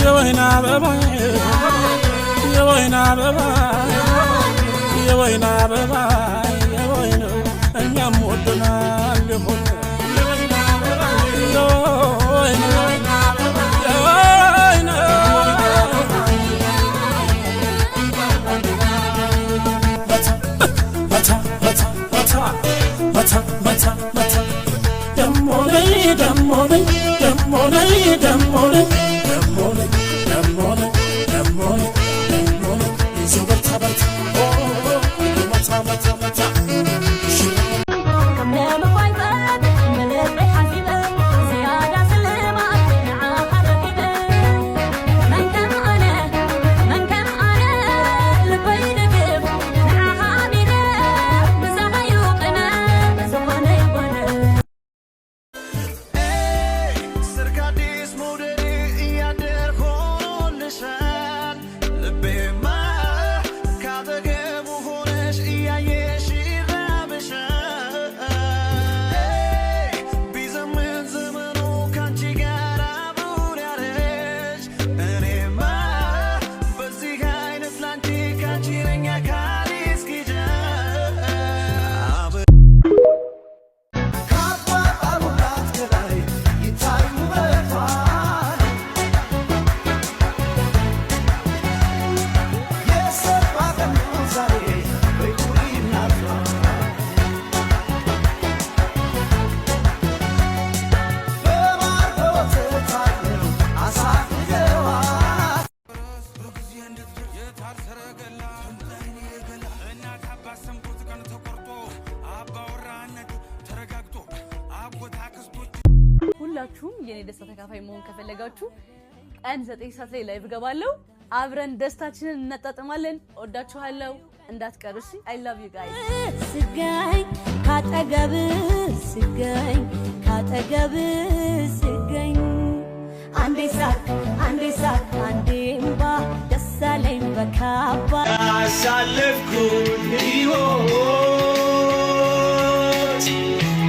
የወይና አበባ የወይና አበባ የወይና አበባ የወይና እኛም ወደናል ይሁን የወይና አበባ የወይና ሁላችሁም የኔ ደስታ ተካፋይ መሆን ከፈለጋችሁ ቀን 9 ሰዓት ላይ ላይቭ ገባለሁ። አብረን ደስታችንን እናጣጥማለን። ወዳችኋለሁ፣ እንዳትቀሩ እሺ። I love you guys። ስገኝ ካጠገብ ስገኝ ካጠገብ ስገኝ አንዴ ሳቅ አንዴ እምባ ደስ አለኝ በካባ ያሳለፍኩት ሕይወት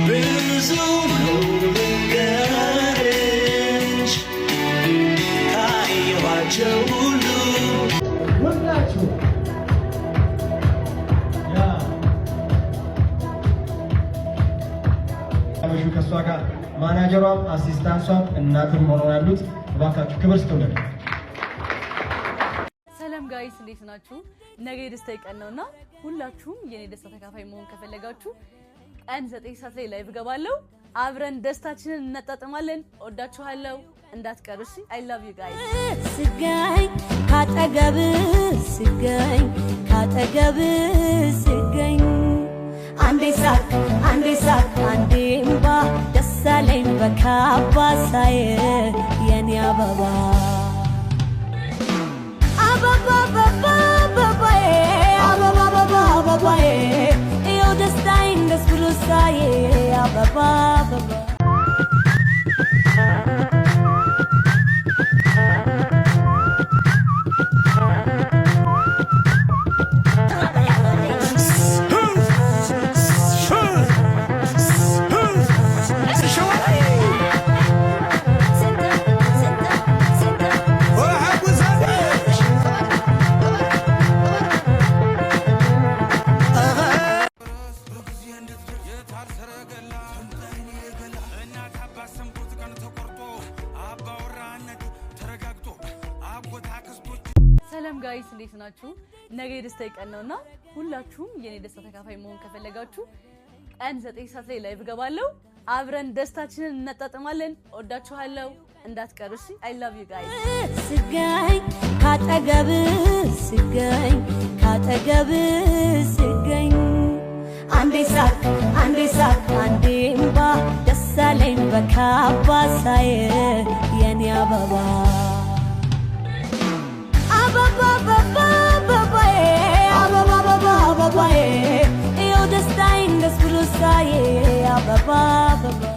ብዙ ነው ልንገርሽ ካየኋቸው ሁሉ ሁላችሁ ያመሹ ከእሷ ጋር ማናጀሯም አሲስታንሷም እናትም ሆነው ያሉት እባካችሁ ክብር ስትውለድ። ሰላም ጋይስ እንዴት ናችሁ? ነገ የደስታ ቀን ነውና ሁላችሁም የኔ ደስታ ተካፋይ መሆን ከፈለጋችሁ ቀን 9 ሰዓት ላይ ላይቭ ገባለሁ። አብረን ደስታችንን እናጣጥማለን። ወዳችኋለሁ፣ እንዳትቀሩ እሺ። I love you guys። ስገኝ ካጠገብ ስገኝ ስገኝ አንዴ ሳቅ አንዴ እምባ ደስ አለኝ በካባ ሳየ የኔ አበባ አበባ አበባ አበባዬ አበባ አበባ አበባዬ ይኸው ደስታዬን ደስ ብሎ ሳየ አበባ አበባ ሰላም ጋይስ እንዴት ናችሁ? ነገ የደስታ ቀን ነውና ሁላችሁም የኔ ደስታ ተካፋይ መሆን ከፈለጋችሁ ቀን 9 ሰዓት ላይ ላይቭ ገባለሁ። አብረን ደስታችንን እናጣጥማለን። ወዳችኋለሁ፣ እንዳትቀሩ እሺ። I love you guys። ስገኝ ካጠገብ ስገኝ ስገኝ አንዴ ሳቅ አንዴ እምባ ደስ አለኝ በካባ ሳየ የኔ አበባ አበባ አበባ አበባዬ አበባ አበባ አበባዬ ይኸው ደስታዬን ደስ ብሎ ሳየ አበባ አበባ